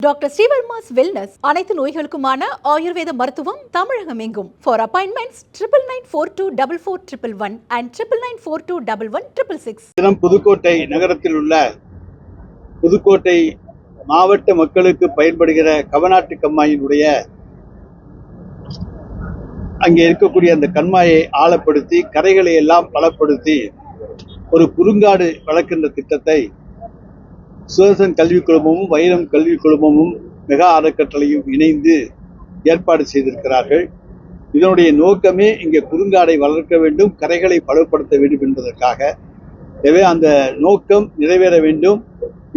Doctor Srivarma's wellness அனைத்து நோய்களுக்குமான ஆயுர்வேத மருத்துவம் தமிழகம் எங்கும். For appointments 99424411 and 99421166. புதுக்கோட்டை நகரத்தில் உள்ள புதுக்கோட்டை மாவட்ட மக்களுக்கு பயன்படுகிற கவநாட்டு கம்மாயினுடைய அங்கே இருக்கக்கூடிய அந்த கண்மாயை ஆழப்படுத்தி கரைகளை எல்லாம் பலப்படுத்தி ஒரு குறுங்காடு வளர்க்கின்ற திட்டத்தை சுதர்சன் கல்விக் குழுமமும் வைரம் கல்விக் குழுமமும் மெகா அறக்கட்டளையும் இணைந்து ஏற்பாடு செய்திருக்கிறார்கள். இதனுடைய நோக்கமே இங்கே குறுங்காடை வளர்க்க வேண்டும், கரைகளை பலப்படுத்த வேண்டும் என்பதற்காக. எனவே அந்த நோக்கம் நிறைவேற வேண்டும்.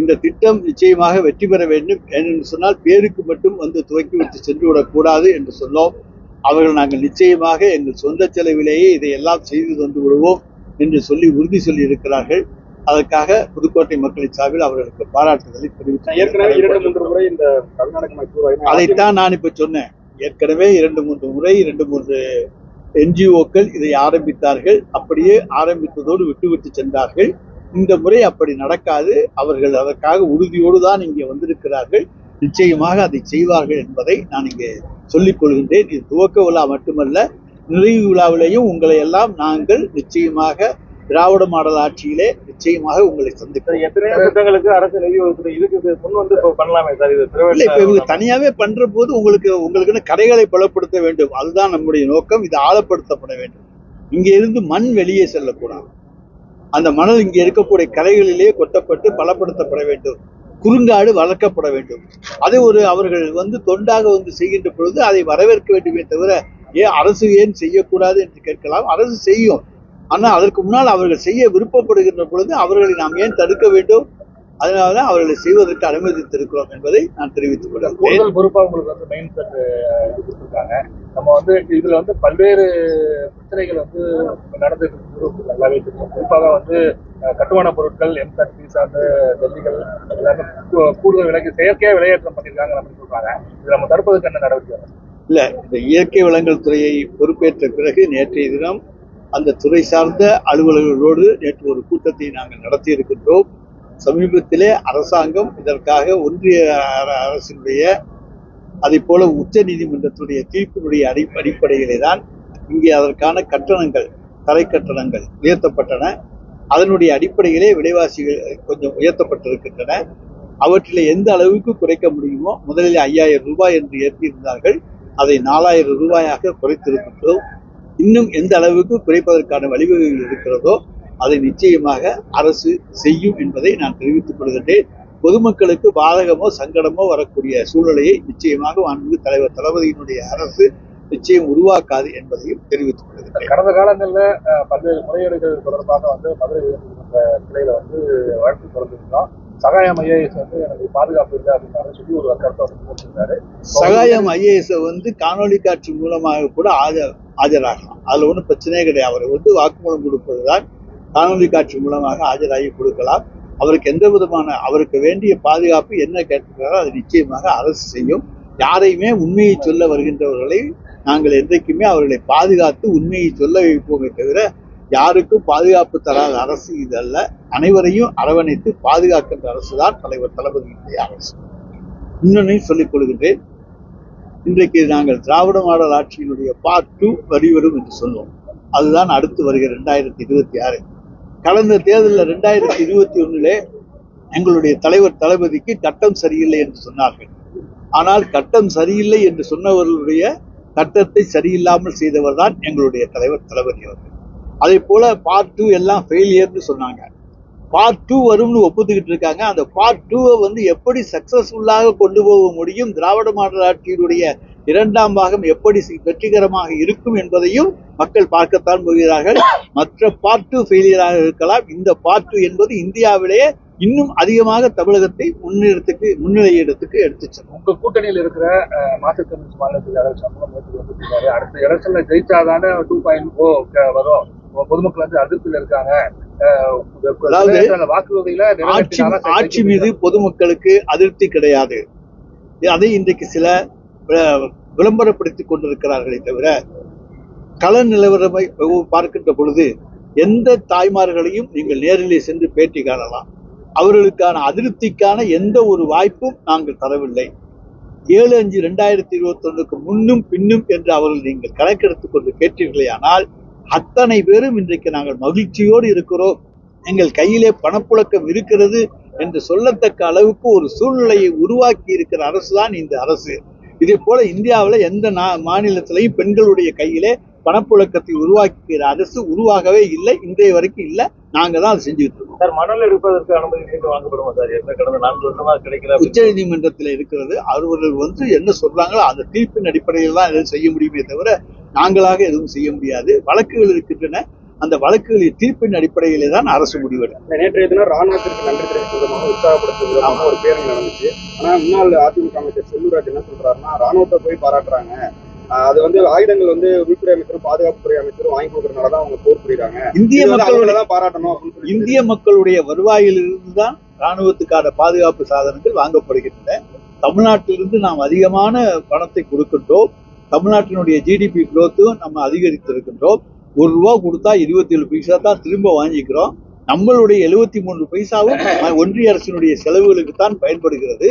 இந்த திட்டம் நிச்சயமாக வெற்றி பெற வேண்டும் என்று சொன்னால் பேருக்கு மட்டும் வந்து துவக்கி விட்டு சென்று விடக்கூடாது என்று சொன்னோம். அவர்கள் நாங்கள் நிச்சயமாக எங்கள் சொந்த செலவிலேயே இதையெல்லாம் செய்து தந்து விடுவோம் என்று சொல்லி உறுதி சொல்லி இருக்கிறார்கள். அதற்காக புதுக்கோட்டை மக்களின் சார்பில் அவர்களுக்கு பாராட்டுதலை தெரிவித்தார். அதைத்தான் நான் இப்ப சொன்னேன். ஏற்கனவே 2-3 முறை 2-3 NGO-க்கள் இதை ஆரம்பித்தார்கள். அப்படியே ஆரம்பித்ததோடு விட்டுவிட்டு சென்றார்கள். இந்த முறை அப்படி நடக்காது. அவர்கள் அதற்காக உறுதியோடு தான் இங்கே வந்திருக்கிறார்கள். நிச்சயமாக அதை செய்வார்கள் என்பதை நான் இங்கே சொல்லிக் கொள்கின்றேன். இது துவக்க விழா மட்டுமல்ல, நிறைவு விழாவிலேயும் உங்களை எல்லாம் நாங்கள் நிச்சயமாக திராவிட மாடல் ஆட்சியிலே நிச்சயமாக உங்களை சந்திப்போம். எத்தனையோ திட்டங்களுக்கு அரசு நிதி ஒதுக்குது, இதுக்கு முன் வந்து பண்ணலாமே சார். இது இப்ப இவங்க தனியாவே பண்ற போது உங்களுக்குன்னு கரைகளை பலப்படுத்த வேண்டும். அதுதான் நம்முடைய நோக்கம். இது ஆழப்படுத்தப்பட வேண்டும். இங்க இருந்து மண் வெளியே செல்லக்கூடாது. அந்த மணல் இங்க இருக்கக்கூடிய கரைகளிலே கொட்டப்பட்டு பலப்படுத்தப்பட வேண்டும். குறுங்காடு வளர்க்கப்பட வேண்டும். அதை அவர்கள் வந்து தொண்டாக வந்து செய்கின்ற பொழுது அதை வரவேற்க வேண்டுமே தவிர அரசு ஏன் செய்யக்கூடாது என்று கேட்கலாம். அரசு செய்யும். ஆனால் அதற்கு முன்னால் அவர்கள் செய்ய விருப்பப்படுகின்ற பொழுது அவர்களை நாம் ஏன் தடுக்க வேண்டும்? அதனாலதான் அவர்களை செய்வதற்கு அனுமதித்திருக்கிறோம் என்பதை நான் தெரிவித்துக் கொள்கிறேன். பொறுப்பா உங்களுக்கு வந்து மைண்ட் செட் கொடுத்துருக்காங்க. நம்ம வந்து இதுல வந்து பல்வேறு பிரச்சனைகள் வந்து நடந்துட்டு நல்லாவே தெரியும். குறிப்பாக வந்து கட்டுமான பொருட்கள் எம்சாட் சார்ந்த டெல்லிகள் எல்லாமே கூடுதல் விலைக்கு செயற்கையா விலையேற்றம் பண்ணியிருக்காங்க அப்படின்னு சொல்றாங்க. இது நம்ம தடுப்பதற்கு என்ன நடவடிக்கை? இல்ல, இந்த இயற்கை வளங்கள் துறையை பொறுப்பேற்ற பிறகு நேற்றைய தினம் அந்த துறை சார்ந்த அலுவலர்களோடு நேற்று ஒரு கூட்டத்தை நாங்கள் நடத்தி இருக்கின்றோம். சமீபத்திலே அரசாங்கம் இதற்காக ஒன்றிய அரசினுடைய அதை போல உச்ச நீதிமன்றத்துடைய தீர்ப்பினுடைய அடிப்படையிலே தான் இங்கே அதற்கான கட்டணங்கள் தரை கட்டணங்கள் உயர்த்தப்பட்டன. அதனுடைய அடிப்படையிலே விலைவாசிகள் கொஞ்சம் உயர்த்தப்பட்டிருக்கின்றன. அவற்றிலே எந்த அளவுக்கு குறைக்க முடியுமோ முதலில் 5000 ரூபாய் என்று ஏற்றியிருந்தார்கள். அதை 4000 ரூபாயாக குறைத்திருக்கின்றோம். இன்னும் எந்த அளவுக்கு குறைப்பதற்கான வழிவகைகள் இருக்கிறதோ அதை நிச்சயமாக அரசு செய்யும் என்பதை நான் தெரிவித்துக் கொள்கின்றேன். பொதுமக்களுக்கு பாதகமோ சங்கடமோ வரக்கூடிய சூழ்நிலையை நிச்சயமாக மாண்புமிகு தலைவர் தளபதியினுடைய அரசு நிச்சயம் உருவாக்காது என்பதையும் தெரிவித்துக் கொள்கின்றேன். கடந்த காலங்களில் பல்வேறு முறையீடுகள் தொடர்பாக வந்து மதுரை கிளையில வந்து வழக்கு தொடர்ந்துருக்கோம். சகாயம் ஐஏஎஸ் வந்து எனக்கு பாதுகாப்பு இல்லை அப்படின்னு சொல்லி ஒரு கருத்தை வந்து போட்டிருந்தாரு. சகாயம் ஐஏஎஸ் வந்து காணொலி காட்சி மூலமாக கூட ஆஜராகலாம். அதுல ஒன்றும் பிரச்சனையே கிடையாது. அவர் வந்து வாக்குமூலம் கொடுப்பதுதான் காணொலி காட்சி மூலமாக ஆஜராகி கொடுக்கலாம். அவருக்கு எந்த விதமான அவருக்கு வேண்டிய பாதுகாப்பு என்ன கேட்கிறாரோ அது நிச்சயமாக அரசு செய்யும். யாரையுமே உண்மையை சொல்ல வருகின்றவர்களை நாங்கள் என்றைக்குமே அவர்களை பாதுகாத்து உண்மையை சொல்ல வைப்போமே தவிர யாருக்கும் பாதுகாப்பு தராத அரசு இது அல்ல. அனைவரையும் அரவணைத்து பாதுகாக்கின்ற அரசு தான் தலைவர் தளபதியினுடைய அரசு. இன்னொன்னையும் சொல்லிக் கொள்கின்றேன். இன்றைக்கு நாங்கள் திராவிட மாடல் ஆட்சியினுடைய பார்ட் 2 வெளிவரும் என்று சொல்லுவோம். அதுதான் அடுத்து வருகிற 2026. கடந்த தேர்தலில் 2021 எங்களுடைய தலைவர் தளபதிக்கு கட்டம் சரியில்லை என்று சொன்னார்கள். ஆனால் கட்டம் சரியில்லை என்று சொன்னவர்களுடைய கட்டத்தை சரியில்லாமல் செய்தவர் தான் எங்களுடைய தலைவர் தளபதி அவர்கள். அதே போல பார்ட் 2 எல்லாம் ஃபெயிலியர்னு சொன்னாங்க. பார்ட் 2 வரும்னு ஒப்புத்துக்கிட்டு இருக்காங்க. அந்த பார்ட் 2 வந்து எப்படி சக்சஸ்ஃபுல்லாக கொண்டு போக முடியும், திராவிட மாடல் ஆட்சியினுடைய 2ஆம் பாகம் எப்படி வெற்றிகரமாக இருக்கும் என்பதையும் மக்கள் பார்க்கத்தான் போகிறார்கள். மற்ற பார்ட் 2 ஃபெயிலியராக இருக்கலாம். இந்த பார்ட் 2 என்பது இந்தியாவிலேயே இன்னும் அதிகமாக தமிழகத்தை முன்னிலை இடத்துக்கு எடுத்து செல்லும். உங்க கூட்டணியில் இருக்கிற மார்க்சிஸ்ட் கம்யூனிஸ்ட் மாநிலத்தில் அடுத்த எலெக்ஷன்ல ஜெயிச்சாதானே 2.0 வரும். பொதுமக்கள் வந்து அதிருப்தியில் இருக்காங்க. வாக்குறுதியில ஆட்சி மீது பொதுமக்களுக்கு அதிருப்தி கிடையாது. அதை இன்றைக்கு சில விளம்பரப்படுத்திக் கொண்டிருக்கிறார்களே தவிர கள நிலவரமை பார்க்கின்ற பொழுது எந்த தாய்மார்களையும் நீங்கள் நேரிலே சென்று பேட்டி காணலாம். அவர்களுக்கான அதிருப்திக்கான எந்த ஒரு வாய்ப்பும் நாங்கள் தரவில்லை. 7/5/2021 முன்னும் பின்னும் என்று அவர்கள் நீங்கள் கணக்கெடுத்துக் கொண்டு கேட்டீர்களேயானால் அத்தனை பேரும் இன்றைக்கு நாங்கள் மகிழ்ச்சியோடு இருக்கிறோம், எங்கள் கையிலே பணப்புழக்கம் இருக்கிறது என்று சொல்லத்தக்க அளவுக்கு ஒரு சூழ்நிலையை உருவாக்கி இருக்கிற அரசு தான் இந்த அரசு. இதே போல இந்தியாவில் எந்த மாநிலத்திலையும் பெண்களுடைய கையிலே பணப்புழக்கத்தை உருவாக்குகிற அரசு உருவாகவே இல்லை, இன்றைய வரைக்கும் இல்லை. நாங்க தான் அதை செஞ்சுட்டு இருக்கோம். சார், மணல் எடுப்பதற்கு அனுமதி மீண்டும் வாங்கப்படுமா சார்? கடந்த 4 வருஷமா கிடைக்கல. உச்ச நீதிமன்றத்தில் இருக்கிறது. அவர்கள் என்ன சொல்றாங்களோ அந்த தீர்ப்பின் அடிப்படையில் தான் எதுவும் செய்ய முடியுமே தவிர நாங்களாக எதுவும் செய்ய முடியாது. வழக்குகள் இருக்கின்றன, அந்த வழக்குகளின் தீர்ப்பின் அடிப்படையிலே தான் அரசு முடிவெடுக்கும். நேற்றைய தினம் ராணுவத்திற்கு நன்றி தெரிவிக்கும் விதமாக உற்சாகப்படுத்தும் விதமாக ஒரு பேரணி நடந்துச்சு. ஆனா முன்னாள் அதிமுக அமைச்சர் செல்லூராஜ் என்ன சொல்றாருன்னா, ராணுவத்தை போய் பாராட்டுறாங்க, அது ஆயுதங்கள் உள்துறை அமைச்சரும் பாதுகாப்புத்துறை அமைச்சரும் வாங்கி கொடுக்கறதுனாலதான் அவங்க போர் புரியுறாங்க, இந்திய மக்களோட தான் பாராட்டணும். இந்திய மக்களுடைய வருவாயிலிருந்து தான் ராணுவத்துக்கான பாதுகாப்பு சாதனங்கள் வாங்கப்படுகின்றன. தமிழ்நாட்டிலிருந்து நாம் அதிகமான பணத்தை கொடுக்கின்றோம். தமிழ்நாட்டினுடைய ஜிடிபி குரோத்தும் நம்ம அதிகரித்திருக்கின்றோம். ₹1 கொடுத்தா 27 பைசா தான் திரும்ப வாங்கிக்கிறோம். நம்மளுடைய 73 பைசாவும் ஒன்றிய அரசினுடைய செலவுகளுக்கு தான் பயன்படுகிறது.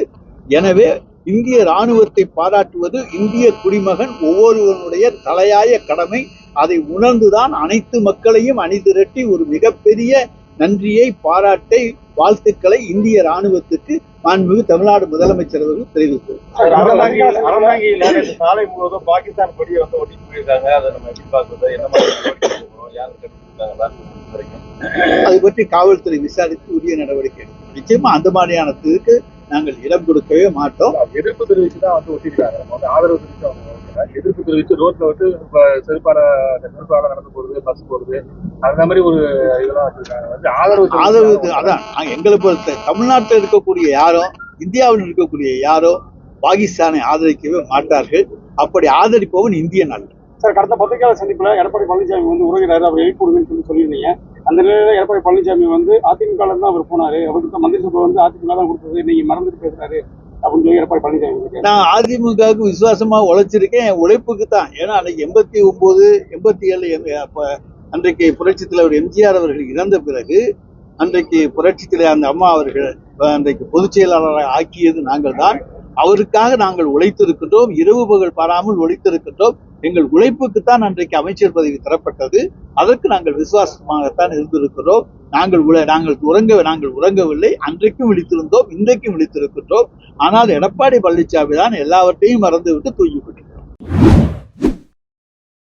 எனவே இந்திய ராணுவத்தை பாராட்டுவது இந்திய குடிமகன் ஒவ்வொருவனுடைய தலையாய கடமை. அதை உணர்ந்துதான் அனைத்து மக்களையும் அணிதிரட்டி ஒரு மிகப்பெரிய நன்றியை, பாராட்டை, வாழ்த்துக்களை இந்திய ராணுவத்துக்கு மாண்புமிகு தமிழ்நாடு முதலமைச்சர் அவர்கள் தெரிவித்தார். அறந்தாங்கியில் சாலை முழுவதும் பாகிஸ்தான் கொடியை ஒட்டிட்டு போயிருக்காங்க. அதை நம்ம எப்படி பார்க்கறது, என்ன மாதிரி யாரும் கண்டுபிடிச்சாங்களா வரைக்கும் அது பற்றி காவல்துறை விசாரித்து உரிய நடவடிக்கை எடுக்கும். நிச்சயமா அந்த மாதிரியானதுக்கு நாங்கள் இடம் கொடுக்கவே மாட்டோம். எதிர்ப்பு தெரிவித்து தான் ஒட்டிருக்காங்க. ஆதரவு தெரிவித்து அவங்க எதிர்ப்பு தெரிவித்து ரோட்ல செருப்பால நடந்து போறது, பஸ் போறது, அந்த மாதிரி ஒரு இதெல்லாம் வச்சிருக்காங்க. ஆதரவு அதான் எங்களை பொறுத்த தமிழ்நாட்டில் இருக்கக்கூடிய யாரோ, இந்தியாவில் இருக்கக்கூடிய யாரோ பாகிஸ்தானை ஆதரிக்கவே மாட்டார்கள். அப்படி ஆதரிப்பவன் இந்தியன் அல்ல. சார், கடந்த பத்திரிகையாளர் சந்திப்புல எடப்பாடி பழனிசாமி உறவினர் அவர் எழுப்பி விடுங்கன்னு சொல்லியிருந்தீங்க. அந்த நிலையில எடப்பாடி பழனிசாமி அதிமுக தான் அவர் போனாரு, அவருக்கு மந்திரி சபை அதிமுக தான் கொடுத்தது, நீங்க மறந்துட்டு பேசுறாரு அப்படின்னு சொல்லி எடப்பாடி பழனிசாமி. நான் அதிமுகவுக்கு விசுவாசமா உழைச்சிருக்கேன், என் உழைப்புக்கு தான். ஏன்னா அன்னைக்கு 89, 87 அன்றைக்கு புரட்சி தலைவர் எம்ஜிஆர் அவர்கள் இறந்த பிறகு அன்றைக்கு புரட்சி தலைவர் அந்த அம்மா அவர்கள் அன்றைக்கு பொதுச் செயலாளராக ஆக்கியது நாங்கள் தான். அவருக்காக நாங்கள் உழைத்திருக்கின்றோம், இரவு பகல் பாராமல் உழைத்திருக்கின்றோம். எங்கள் உழைப்புக்குத்தான் அன்றைக்கு அமைச்சர் பதவி தரப்பட்டது. அதற்கு நாங்கள் விசுவாசமாகத்தான் இருந்திருக்கிறோம். நாங்கள் உறங்கவில்லை. அன்றைக்கும் விழித்திருந்தோம், இன்றைக்கும் விழித்திருக்கின்றோம். ஆனால் எடப்பாடி பழனிசாமி தான் எல்லாவற்றையும் மறந்துவிட்டு தூங்கிவிட்டிருக்கிறோம்.